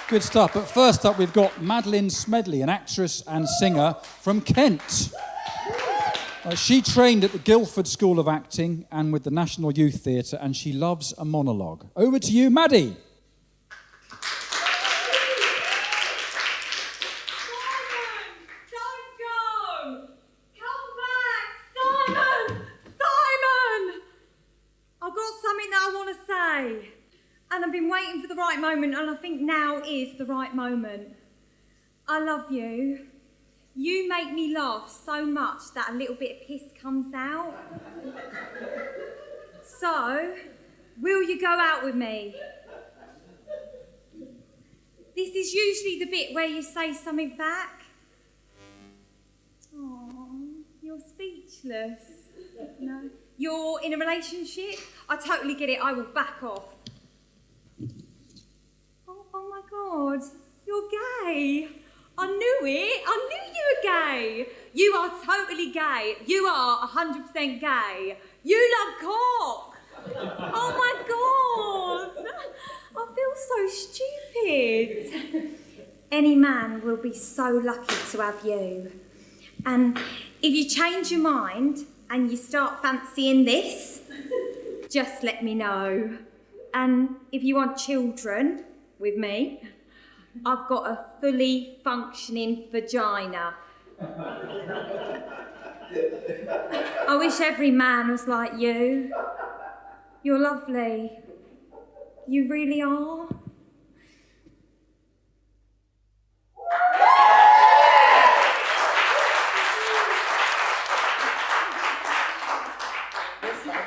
Good stuff. But first up, we've got Madeline Smedley, an actress and singer from Kent. She trained at the Guildford School of Acting and with the National Youth Theatre, and she loves a monologue. Over to you, Maddie. And I've been waiting for the right moment, and I think now is the right moment. I love you. You make me laugh so much that a little bit of piss comes out. So, will you go out with me? This is usually the bit where you say something back. Aww, you're speechless. No. You're in a relationship? I totally get it. I will back off. Oh my God, you're gay. I knew it. I knew you were gay. You are totally gay. You are 100% gay. You love cock. Oh my God. I feel so stupid. Any man will be so lucky to have you. And if you change your mind and you start fancying this, just let me know. And if you want children with me, I've got a fully functioning vagina. I wish every man was like you. You're lovely. You really are.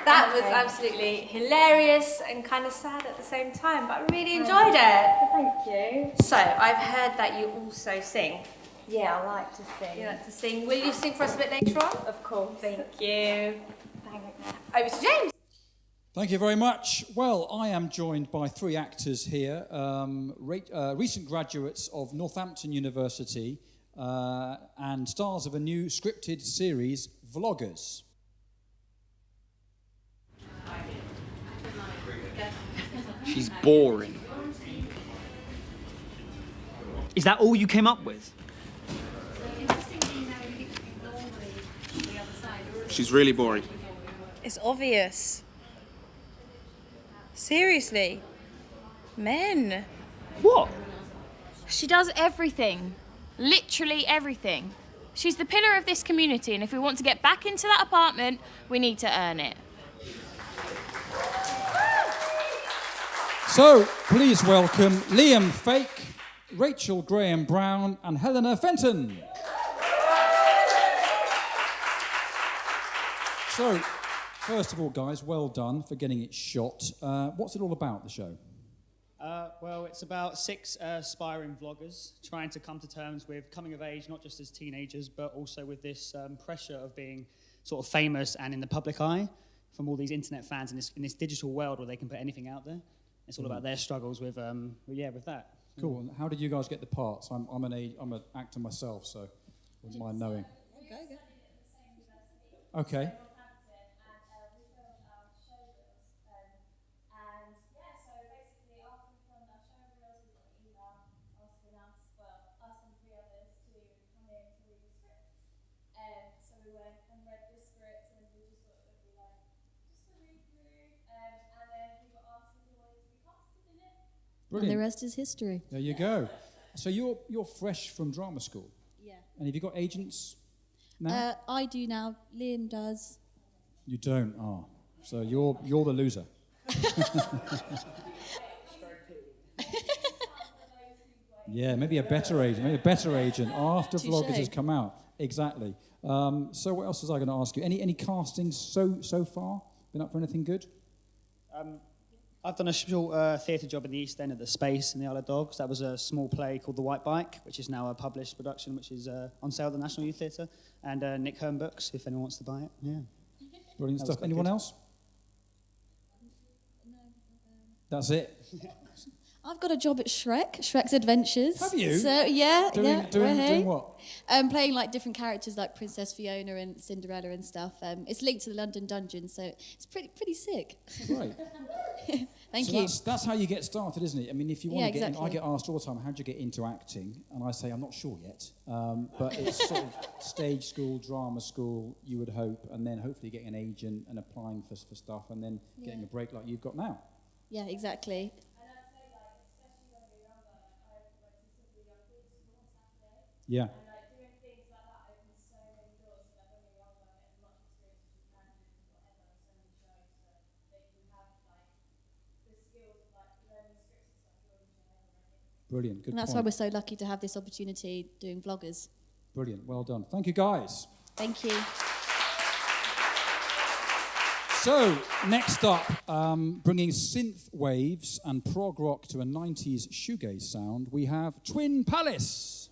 That was absolutely hilarious and kind of sad at the same time, but I really enjoyed it. Thank you. So, I've heard that you also sing. Yeah, I like to sing. You like to sing. Will you sing for us a bit later on? Of course. Thank you. Thanks. Over to James. Thank you very much. Well, I am joined by three actors here, recent graduates of Northampton University and stars of a new scripted series, Vloggers. She's boring. Is that all you came up with? She's really boring. It's obvious. Seriously. Men. What? She does everything. Literally everything. She's the pillar of this community, and if we want to get back into that apartment, we need to earn it. So, please welcome Liam Fake, Rachel Graham-Brown and Helena Fenton. So, first of all, guys, well done for getting it shot. What's it all about, the show? Well, it's about six aspiring vloggers trying to come to terms with coming of age, not just as teenagers, but also with this pressure of being sort of famous and in the public eye from all these internet fans in this digital world where they can put anything out there. It's all about their struggles with that. Cool. And how did you guys get the parts? I'm an actor myself, so wouldn't mind knowing. Okay. Brilliant. And the rest is history. There you go. So you're fresh from drama school? Yeah. And have you got agents now? I do now. Liam does. You don't? Oh. So you're the loser. Yeah, maybe a better agent. After Touché. Vloggers has come out. Exactly. So what else was I going to ask you? Any castings so far? Been up for anything good? I've done a short theatre job in the East End at the Space in the Isle of Dogs. That was a small play called The White Bike, which is now a published production, which is on sale at the National Youth Theatre, and Nick Hearn Books, if anyone wants to buy it. Yeah. Brilliant stuff. Anyone else? That's it? I've got a job at Shrek's Adventures. Have you? So, yeah. Doing what? Playing like different characters like Princess Fiona and Cinderella and stuff. It's linked to the London Dungeon, so it's pretty sick. Right. Thank So you. That's how you get started, isn't it? I mean, if you want Yeah, to get in, exactly. I get asked all the time, how'd you get into acting? And I say, I'm not sure yet. But it's sort of stage school, drama school, you would hope, and then hopefully getting an agent and applying for stuff, and then getting a break like you've got now. Yeah, exactly. Yeah. Brilliant. Good And that's point. why we're so lucky to have this opportunity doing vloggers. Brilliant. Well done. Thank you, guys. Thank you. So, next up, bringing synth waves and prog rock to a 90s shoegaze sound, we have Twin Palace.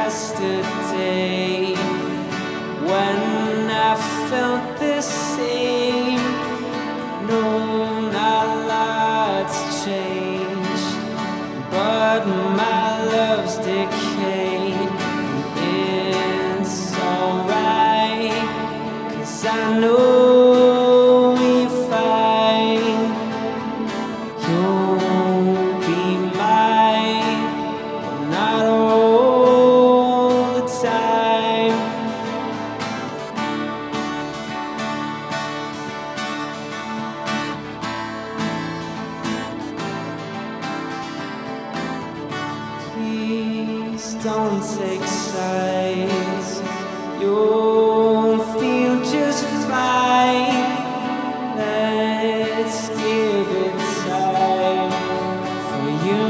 Yesterday, when I felt the same, no, my life's changed, but my love's decayed. It's alright, 'cause I know if you'll be mine, but not all the time. Please don't take sides. You'll feel just fine. Let's give it time for you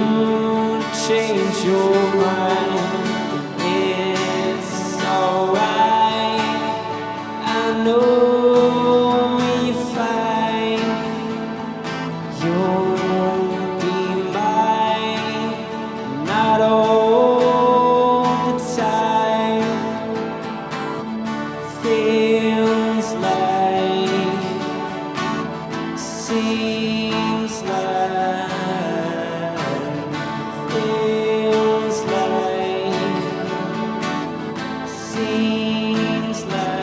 to change your mind. It's alright. I know you're fine. You'll be mine, not all the time. Feels like, seems like, feels like, seems like.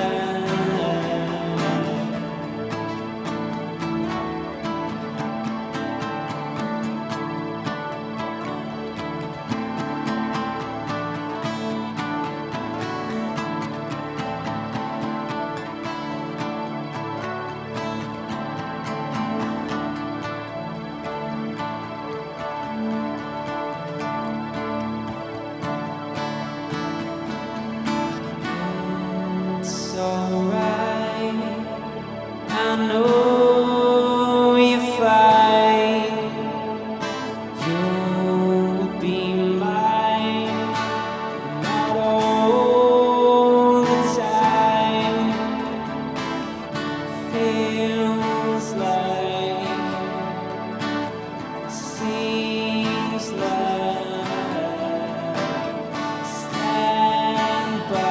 It's alright. I know you're fine. You'll be mine, not all the time. Feels like, seems like. Stand by.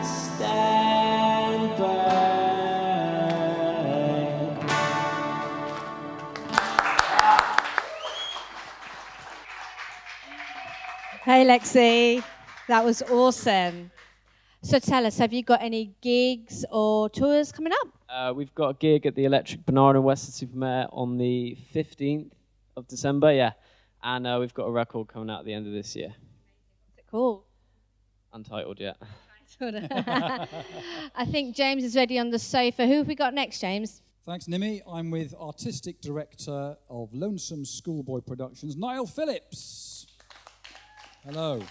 Stand by. Hey Lexi, that was awesome. So tell us, have you got any gigs or tours coming up? We've got a gig at the Electric Banana in Weston-super-Mare on the 15th of December, yeah. And we've got a record coming out at the end of this year. Is it cool? Untitled yet. I think James is ready on the sofa. Who have we got next, James? Thanks, Nimi. I'm with Artistic Director of Lonesome Schoolboy Productions, Niall Phillips. Hello.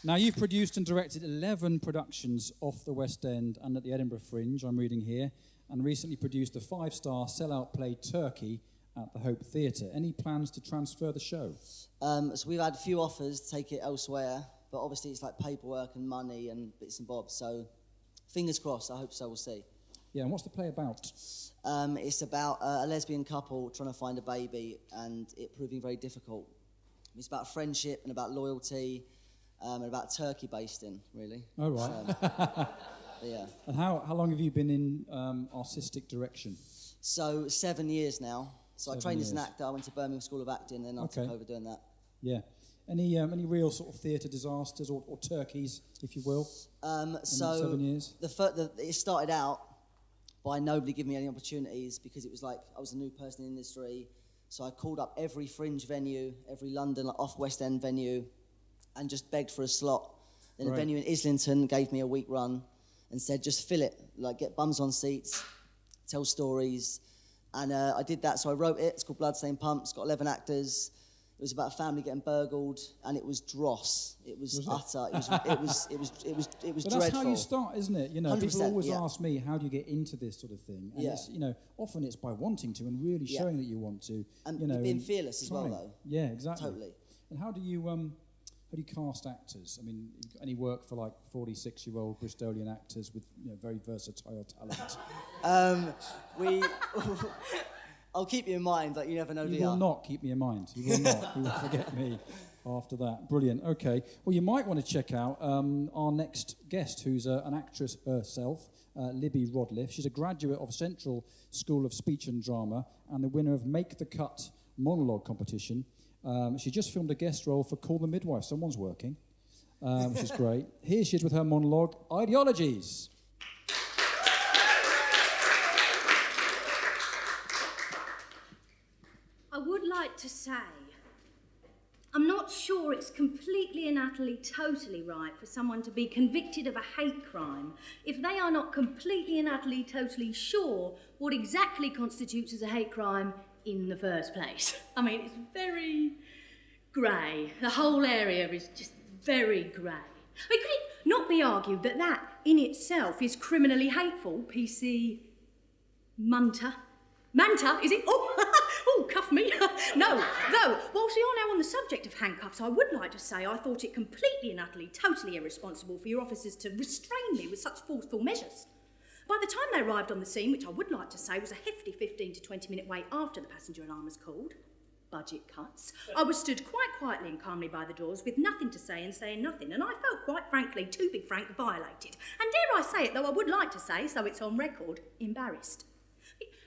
Now, you've produced and directed 11 productions off the West End and at the Edinburgh Fringe, I'm reading here, and recently produced a 5-star sellout play, Turkey, at the Hope Theatre. Any plans to transfer the show? So we've had a few offers to take it elsewhere, but obviously it's like paperwork and money and bits and bobs, so fingers crossed, I hope so, we'll see. Yeah, and what's the play about? It's about a lesbian couple trying to find a baby and it proving very difficult. It's about friendship and about loyalty and about turkey basting, really. Oh, right. So, yeah. And how long have you been in artistic direction? So 7 years now. So 7 I trained as an years. actor. I went to Birmingham School of Acting, and then I took over doing that. Yeah. Any real sort of theatre disasters or turkeys, if you will, in 7 years? It started out by nobody giving me any opportunities because it was like I was a new person in the industry. So I called up every fringe venue, every London off West End venue, and just begged for a slot. Then a venue in Islington gave me a week run and said, just fill it, like get bums on seats, tell stories. And I did that, so I wrote it. It's called Bloodstained Pumps. Got 11 actors. It was about a family getting burgled, and it was dross. It was utter. It was But dreadful. that's how you start, isn't it? You know, people always yeah. ask me, how do you get into this sort of thing? And it's, you know, often it's by wanting to and really showing that you want to. And you know, being fearless as well, trying. though. Yeah, exactly. Totally. And how do you cast actors? I mean, have you got any work for like 46-year-old Bristolian actors with very versatile talent? I'll keep you in mind, but you never know. You will not keep me in mind. You will not. You will forget me after that. Brilliant. Okay. Well, you might want to check out our next guest, who's an actress herself, Libby Rodliff. She's a graduate of Central School of Speech and Drama and the winner of Make the Cut monologue competition. She just filmed a guest role for Call the Midwife. Someone's working, which is great. Here she is with her monologue, Ideologies. I would like to say, I'm not sure it's completely and utterly totally right for someone to be convicted of a hate crime if they are not completely and utterly totally sure what exactly constitutes as a hate crime in the first place. I mean, it's very grey. The whole area is just very grey. I mean, could it not be argued that that in itself is criminally hateful? PC Munter. Manta, is it? Oh, cuff me. No, whilst we are now on the subject of handcuffs, I would like to say I thought it completely and utterly, totally irresponsible for your officers to restrain me with such forceful measures. By the time they arrived on the scene, which I would like to say was a hefty 15 to 20 minute wait after the passenger alarm was called, budget cuts, I was stood quite quietly and calmly by the doors with nothing to say and saying nothing, and I felt quite frankly, to be frank, violated. And dare I say it, though I would like to say, so it's on record, embarrassed.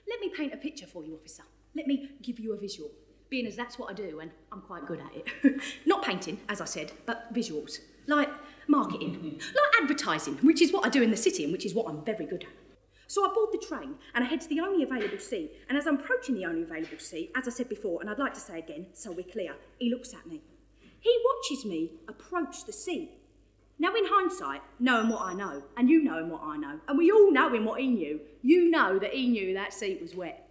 Let me paint a picture for you, officer. Let me give you a visual, being as that's what I do and I'm quite good at it. Not painting, as I said, but visuals. Like marketing, like advertising, which is what I do in the city and which is what I'm very good at. So I board the train and I head to the only available seat, and as I'm approaching the only available seat, as I said before, and I'd like to say again, so we're clear, he looks at me. He watches me approach the seat. Now, in hindsight, knowing what I know, and you knowing what I know, and we all knowing what he knew, you know that he knew that seat was wet.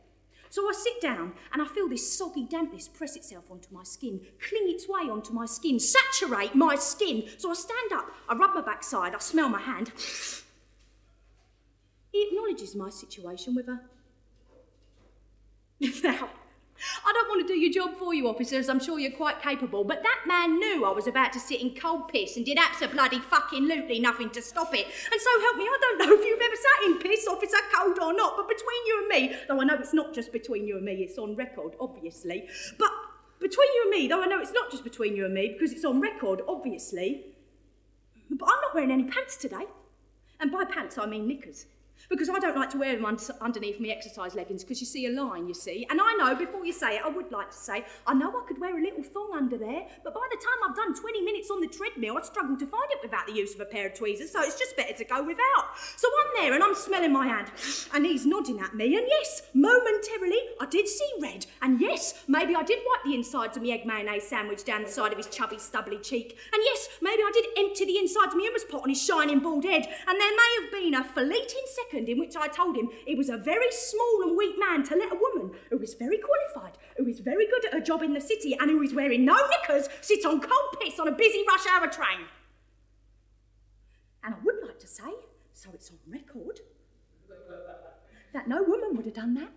So I sit down and I feel this soggy dampness press itself onto my skin, cling its way onto my skin, saturate my skin. So I stand up, I rub my backside, I smell my hand. He acknowledges my situation with a... Now, I don't want to do your job for you, officers, I'm sure you're quite capable, but that man knew I was about to sit in cold piss and did abso-bloody-fucking-lutely nothing to stop it. And so help me, I don't know if you've ever sat in piss, officer, cold or not, but between you and me, though I know it's not just between you and me, it's on record, obviously, but between you and me, though I know it's not just between you and me, because it's on record, obviously, but I'm not wearing any pants today. And by pants, I mean knickers. Because I don't like to wear them underneath my exercise leggings because you see a line, you see. And I know, before you say it, I would like to say, I know I could wear a little thong under there, but by the time I've done 20 minutes on the treadmill, I'd struggle to find it without the use of a pair of tweezers, so it's just better to go without. So I'm there and I'm smelling my hand, and he's nodding at me, and yes, momentarily, I did see red, and yes, maybe I did wipe the insides of my egg mayonnaise sandwich down the side of his chubby, stubbly cheek, and yes, maybe I did empty the insides of my hummus pot on his shining bald head, and there may have been a fleeting second in which I told him he was a very small and weak man to let a woman who is very qualified, who is very good at her job in the city, and who is wearing no knickers, sit on cold piss on a busy rush hour train. And I would like to say, so it's on record, that no woman would have done that.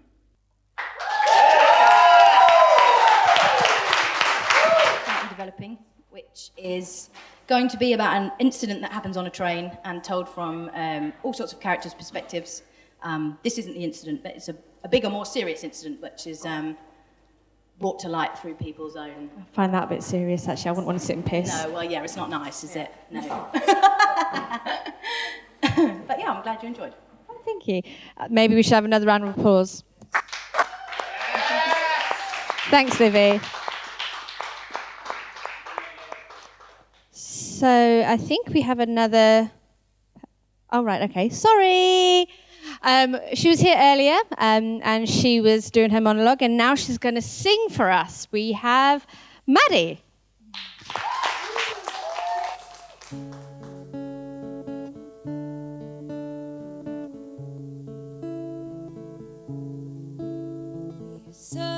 I'm developing, which is going to be about an incident that happens on a train and told from all sorts of characters' perspectives. This isn't the incident, but it's a bigger, more serious incident, which is brought to light through people's own... I find that a bit serious, actually. I wouldn't want to sit and piss. No, well, yeah, it's not nice, is it? No. But yeah, I'm glad you enjoyed. Oh, thank you. Maybe we should have another round of applause. Thanks, Livy. So I think we have another... Oh, right, okay. Sorry. She was here earlier, and she was doing her monologue, and now she's going to sing for us. We have Maddie. Searchlights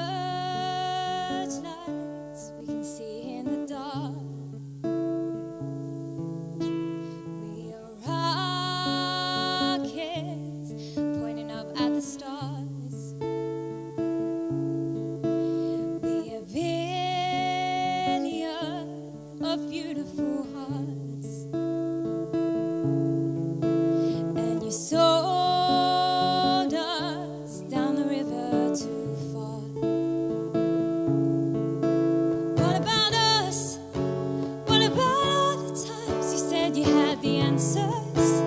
we can see in the dark. We are rockets pointing up at the stars. We are billions of beautiful hearts. And you sold us down the river too far. What about us? What about all the times you said you had the answers?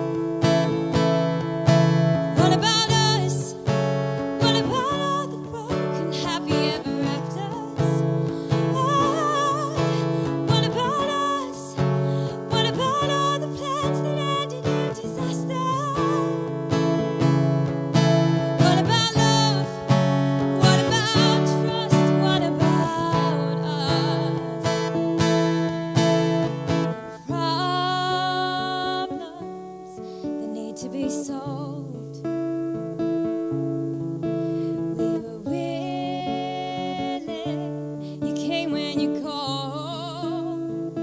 What about us? What about all the broken happy ever afters? Oh, what about us? What about all the plans that ended in disaster? What about love? What about trust? What about us? Problems that need to be solved. We were willing. You came when you called.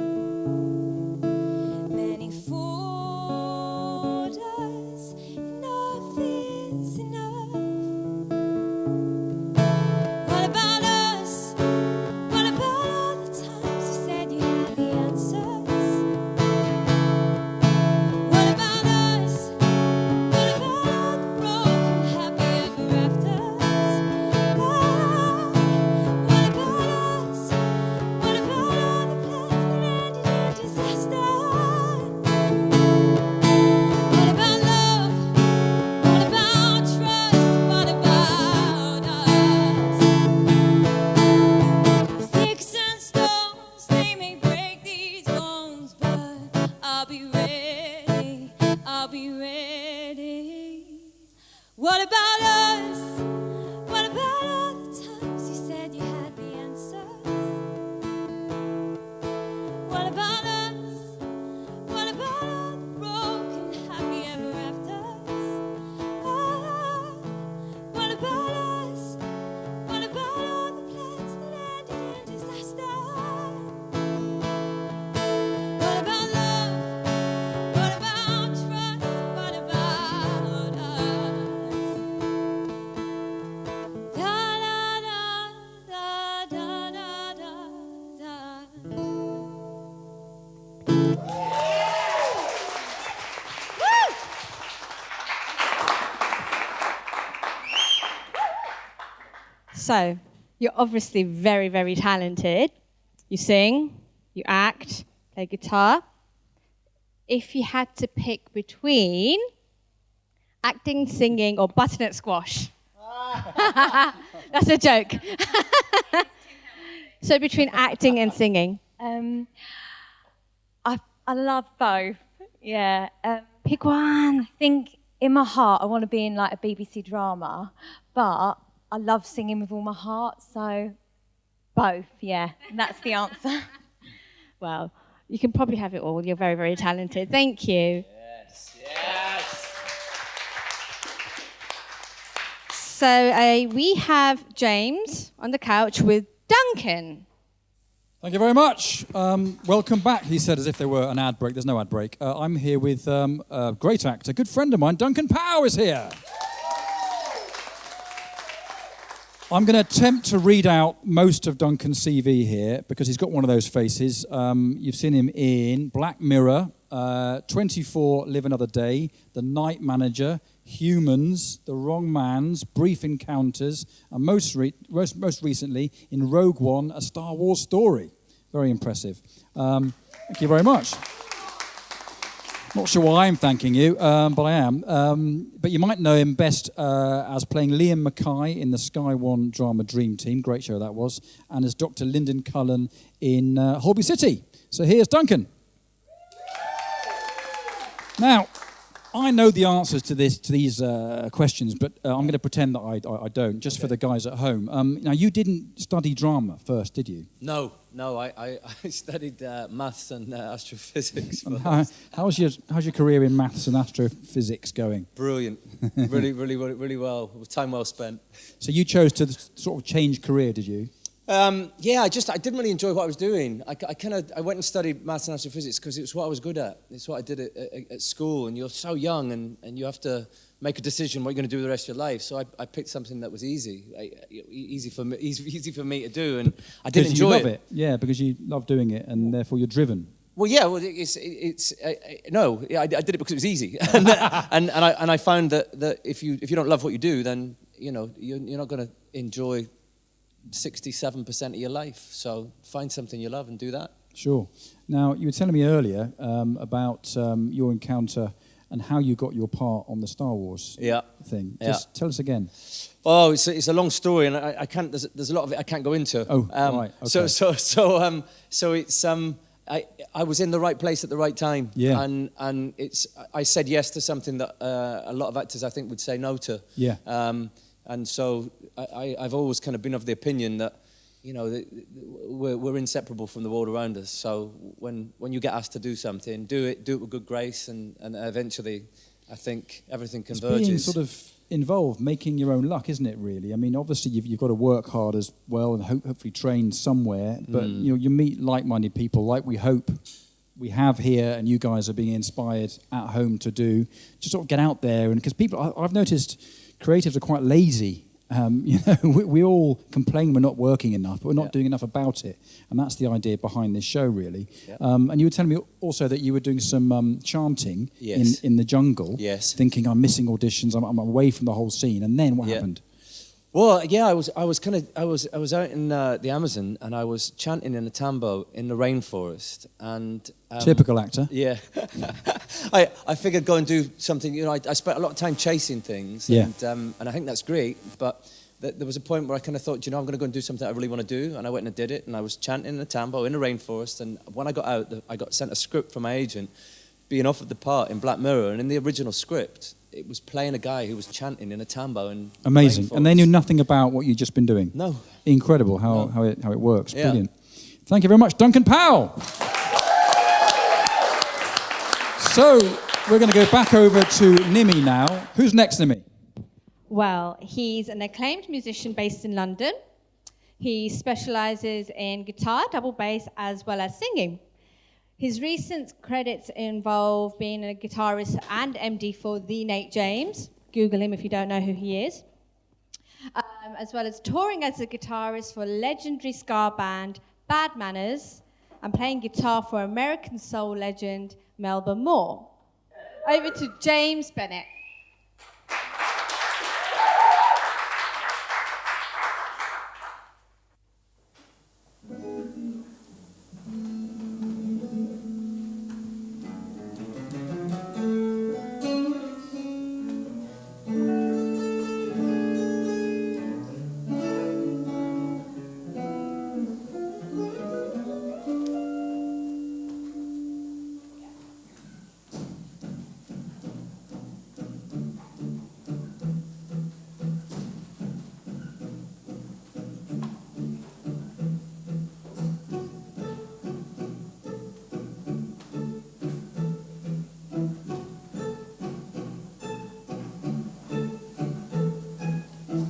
Many fooled us. Enough is enough. What about us? What about all the times you said you had the answers? What about us? What about all the broken happy ever afters? Oh, what about us? What about all the plans that ended in disaster? What about love? What about trust? What about us? Sticks and stones, they may break these bones, but I'll be ready. I'll be ready. What about us? What about all the times you said you had the answers? What about us? What about all the broken happy ever afters? Oh, what about us? What about all the plans that ended in disaster? What about love? What about trust? What about us? Da da da da da da da da. So, you're obviously very, very talented. You sing, you act, play guitar. If you had to pick between acting, singing, or butternut squash. That's a joke. So between acting and singing. I love both. Yeah. Pick one. I think in my heart I want to be in like a BBC drama, but I love singing with all my heart, so both, yeah. That's the answer. Well, you can probably have it all. You're very, very talented. Thank you. Yes, yes. So we have James on the couch with Duncan. Thank you very much. Welcome back, he said, as if there were an ad break. There's no ad break. I'm here with a great actor, good friend of mine, Duncan Powell is here. I'm going to attempt to read out most of Duncan's CV here because he's got one of those faces. You've seen him in Black Mirror, 24 Live Another Day, The Night Manager, Humans, The Wrong Man's, Brief Encounters, and most recently in Rogue One, A Star Wars Story. Very impressive. Thank you very much. Not sure why I'm thanking you, but I am. But you might know him best as playing Liam Mackay in the Sky One drama Dream Team. Great show that was. And as Dr. Lyndon Cullen in Holby City. So here's Duncan. Now, I know the answers to these questions, but I'm going to pretend that I don't, just for the guys at home. Now, you didn't study drama first, did you? No, I studied maths and astrophysics. And how's your career in maths and astrophysics going? Brilliant, really well. It was time well spent. So you chose to sort of change career, did you? Yeah, I didn't really enjoy what I was doing. I went and studied maths and astrophysics because it was what I was good at. It's what I did at school, and you're so young, and you have to make a decision what you're going to do the rest of your life. So I picked something that was easy for me to do, and I did enjoy it. Love it. Yeah, because you love doing it, and therefore you're driven. Well, yeah. Well, I did it because it was easy, and I found that if you don't love what you do, then you're not going to enjoy 67% of your life. So find something you love and do that. Sure. Now, you were telling me earlier about your encounter and how you got your part on the Star Wars thing. Just tell us again. Oh, it's a long story, and I can't. There's a lot of it I can't go into. Oh, right. Okay. So it's I was in the right place at the right time. Yeah. And I said yes to something that a lot of actors I think would say no to. Yeah. And so I've always kind of been of the opinion that, we're inseparable from the world around us. So when you get asked to do something, do it with good grace, and eventually, I think everything converges. It's being sort of involved, making your own luck, isn't it? Really. I mean, obviously you've got to work hard as well, and hopefully train somewhere. But you meet like-minded people, like we hope we have here, and you guys are being inspired at home to do. Just sort of get out there, and because people, I've noticed. Creatives are quite lazy. We all complain we're not working enough, but we're not doing enough about it. And that's the idea behind this show, really. Yeah. And you were telling me also that you were doing some chanting in the jungle. Yes. Thinking, I'm missing auditions, I'm away from the whole scene. And then what happened? Well, yeah, I was out in the Amazon, and I was chanting in a tambo in the rainforest, and typical actor. Yeah, I figured go and do something. I spent a lot of time chasing things, and I think that's great. But there was a point where I kind of thought, I'm going to go and do something I really want to do, and I went and did it, and I was chanting in a tambo in the rainforest. And when I got out, I got sent a script from my agent, being offered the part in Black Mirror, and in the original script, it was playing a guy who was chanting in a tambo. And amazing. And they knew nothing about what you'd just been doing. No. Incredible how it works. Yeah. Brilliant. Thank you very much, Duncan Powell. So we're going to go back over to Nimi now. Who's next, Nimi? Well, he's an acclaimed musician based in London. He specialises in guitar, double bass, as well as singing. His recent credits involve being a guitarist and MD for The Nate James. Google him if you don't know who he is. As well as touring as a guitarist for legendary ska band Bad Manners and playing guitar for American soul legend Melba Moore. Over to James Bennett.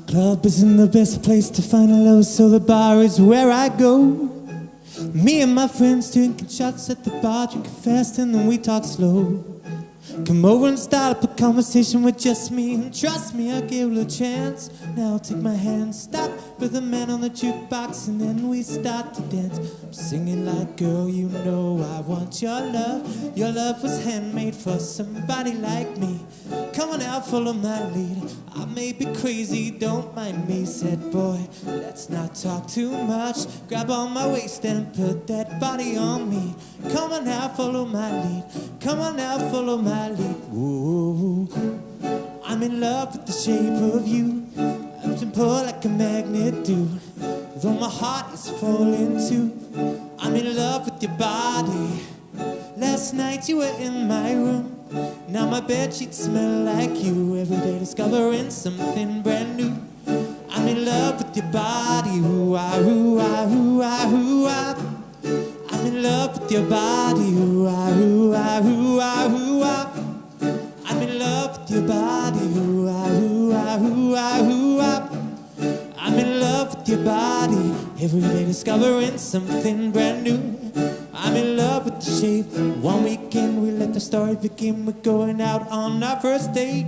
Club isn't the best place to find a love, so the bar is where I go. Me and my friends drinking shots at the bar, drinking fast and then we talk slow. Come over and start up a conversation with just me. And trust me, I'll give it a chance. Now take my hand, stop with the man on the jukebox, and then we start to dance. I'm singing like, girl, you know I want your love. Your love was handmade for somebody like me. Come on out, follow my lead. I may be crazy, don't mind me. Said, boy, let's not talk too much. Grab on my waist and put that body on me. Come on out, follow my lead. Come on out, follow my lead. Ooh, I'm in love with the shape of you. I can pull like a magnet do. Though my heart is falling too. I'm in love with your body. Last night you were in my room. Now my bedsheets smell like you. Every day discovering something brand new. I'm in love with your body. Ooh-ah, ooh-ah, ooh-ah, ooh-ah. I'm in love with your body. Ooh-ah, ooh-ah, ooh-ah, ooh-ah. I'm in love with your body. Ooh-ah, ooh-ah, ooh-ah, ooh-ah. I'm in love with your body. Every day discovering something brand new. I'm in love with the shape. One weekend we let the story begin. We're going out on our first date.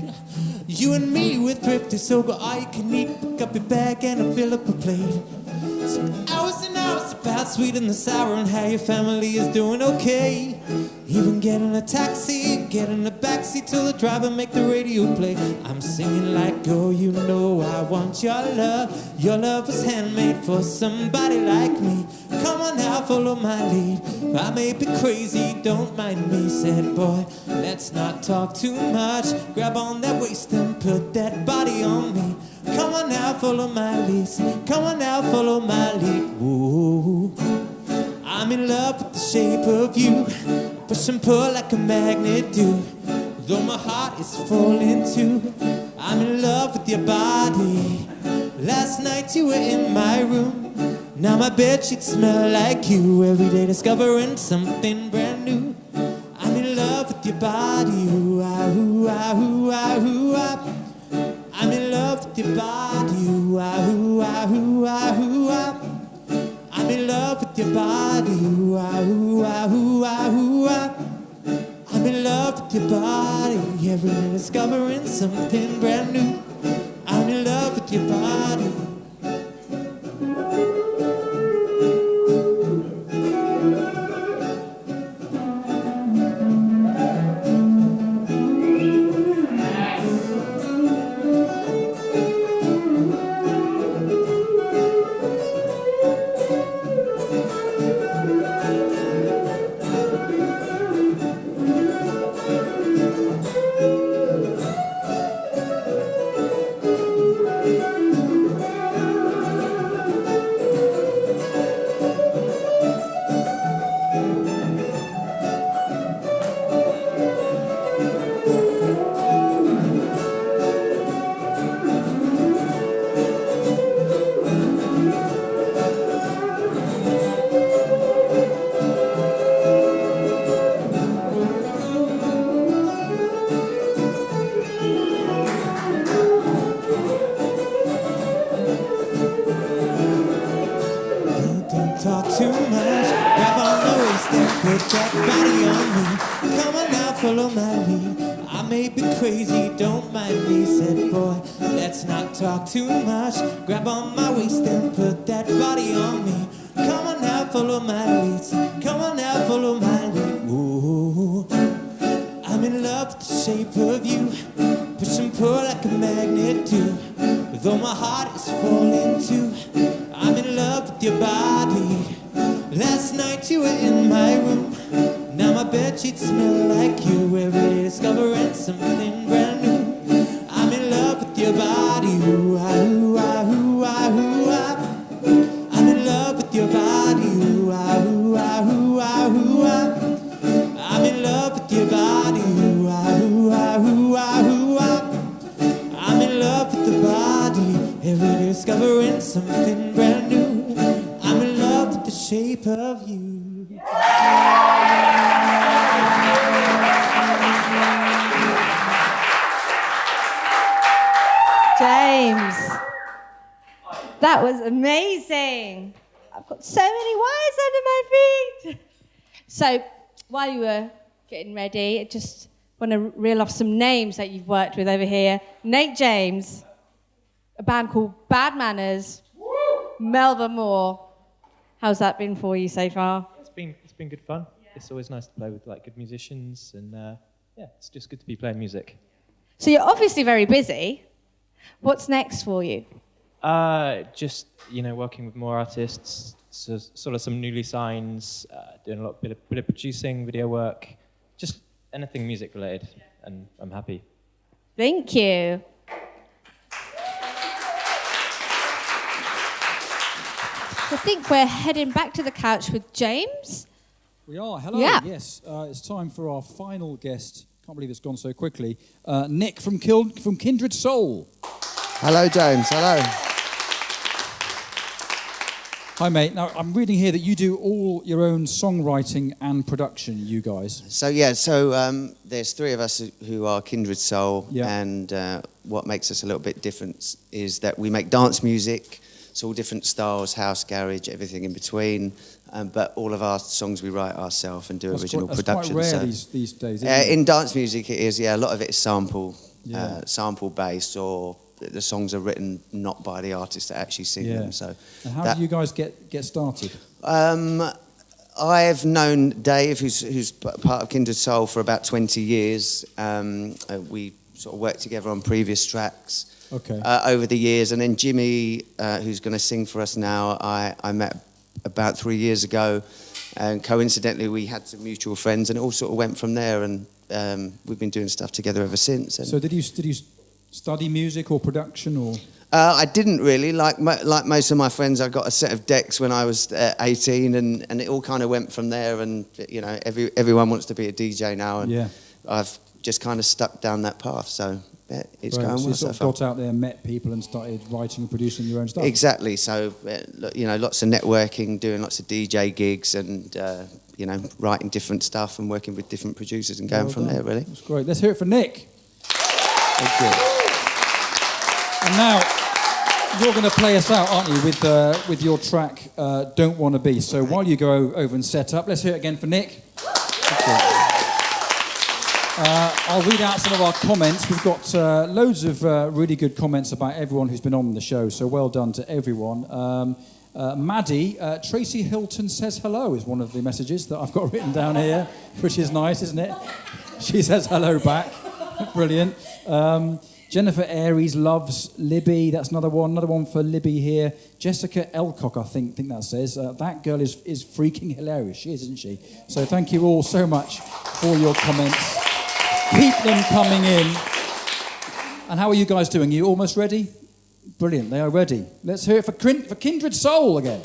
You and me, we're thrifty, so go all you can eat. Pick up your bag and I'll fill up a plate. So hours and hours about sweet and the sour and how your family is doing okay. Even getting a taxi, getting a backseat till the driver make the radio play. I'm singing like, oh, you know I want your love. Your love was handmade for somebody like me. Come on now, follow my lead. I may be crazy, don't mind me. Said, boy, let's not talk too much. Grab on that waist and put that body on me. Come on now, follow my lead. Come on now, follow my lead. Ooh, I'm in love with the shape of you. Push and pull like a magnet do. Though my heart is falling too. I'm in love with your body. Last night you were in my room. Now my bedsheets smell like you. Every day discovering something brand new. I'm in love with your body. Ooh-ah, ooh-ah, ooh-ah, ooh-ah. I'm in love with your body. Ooh-ah, ooh-ah, ooh-ah, ooh-ah. I'm in love with your body. Ooh-ah, ooh-ah, ooh-ah, ooh-ah. I'm in love with your body. Every day discovering something brand new. I'm in love with your body. Talk too much, grab on the waist and put that body on me. Come on now, follow my lead. I may be crazy, don't mind me. Said, boy, let's not talk too much. Grab on my waist and put that body on me. Come on now, follow my lead. Come on now, follow my lead. Ooh, I'm in love with the shape of you. Push and pull like a magnet do. Though my heart is falling too. I'm in love with your body. Last night you were in my room. Now my bedsheets smell like you. Every day discovering something brand new. I'm in love with your body. Ooh-ah, ooh-ah, ooh-ah, ooh-ah. I'm in love with your body. Ooh-ah, ooh-ah, ooh-ah, ooh-ah. I'm in love with your body. Ooh-ah, ooh-ah, ooh-ah, ooh-ah. I'm in love with the body. Every day discovering something brand new. I'm in love with the shape of you. James, that was amazing. I've got so many wires under my feet. So while you were getting ready, it just Want to reel off some names that you've worked with over here. Nate James, a band called Bad Manners, Melba Moore. How's that been for you so far? It's been good fun. It's always nice to play with like good musicians, and yeah, it's just good to be playing music. So you're obviously very busy. What's next for you? Just working with more artists, so, sort of some newly signs, doing a bit of producing, video work, just anything music related, and I'm happy. Thank you. I think we're heading back to the couch with James. We are. Hello. Yeah. Yes. It's time for our final guest. Can't believe it's gone so quickly. Nick from Kindred Soul. Hello, James. Hello. Hi, mate. Now, I'm reading here that you do all your own songwriting and production, you guys. So there's three of us who are Kindred Soul, and what makes us a little bit different is that we make dance music. It's all different styles, house, garage, everything in between. But all of our songs we write ourselves and do original production. That's quite rare these days, isn't it? In dance music, it is. Yeah, a lot of it is sample based, or the songs are written not by the artist that actually sing them. So, and how do you guys get started? I've known Dave, who's part of Kindred Soul, for about 20 years. We sort of worked together on previous tracks. Okay. Over the years, and then Jimmy, who's going to sing for us now, I met about 3 years ago, and coincidentally we had some mutual friends, and it all sort of went from there, and we've been doing stuff together ever since. And so did you study music or production, or? I didn't really. Like most of my friends, I got a set of decks when I was 18, and it all kind of went from there. And everyone wants to be a DJ now, and I've just kind of stuck down that path. So it's going well so you so sort of far. got out there, met people, and started writing and producing your own stuff. Exactly. So lots of networking, doing lots of DJ gigs, and writing different stuff and working with different producers and going from there. Really. That's great. Let's hear it for Nick. Thank you. And now, you're going to play us out, aren't you, with your track, Don't Wanna Be. So while you go over and set up, let's hear it again for Nick. I'll read out some of our comments. We've got loads of really good comments about everyone who's been on the show, so well done to everyone. Maddie, Tracy Hilton says hello is one of the messages that I've got written down here, which is nice, isn't it? She says hello back. Brilliant. Jennifer Aries loves Libby. That's another one for Libby here. Jessica Elcock, I think that says. That girl is freaking hilarious. She is, isn't she? So thank you all so much for your comments. Keep them coming in. And how are you guys doing? Are you almost ready? Brilliant, they are ready. Let's hear it for Kindred Soul again.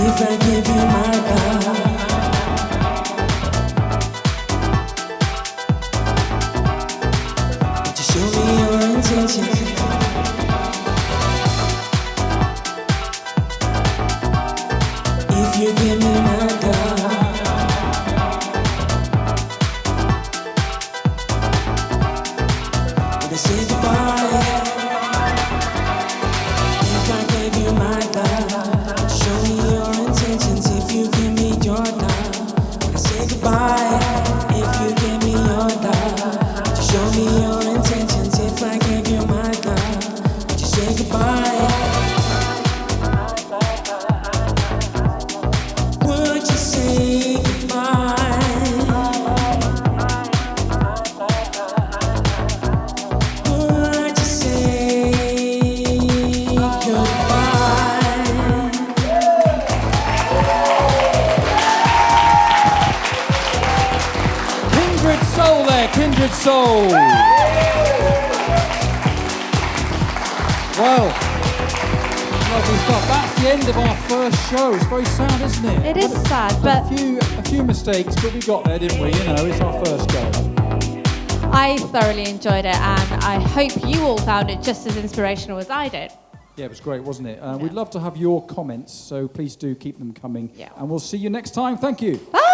If I give you my love, would you show me your intention? If you give me my love, would I say goodbye? If I gave you my love, show me your intentions. If you give me your love, would I say goodbye? If you give me your love, just show me your intentions. If I gave you my love, would you say goodbye? Would you say goodbye? Would you say goodbye? Kindred Soul there, Kindred Soul. Well, lovely stuff. That's the end of our first show. It's very sad, isn't it? It is sad, but a few mistakes, but we got there, didn't we? You know, it's our first go. I thoroughly enjoyed it, and I hope you all found it just as inspirational as I did. Yeah, it was great, wasn't it? We'd love to have your comments, so please do keep them coming. Yeah. And we'll see you next time. Thank you. Bye.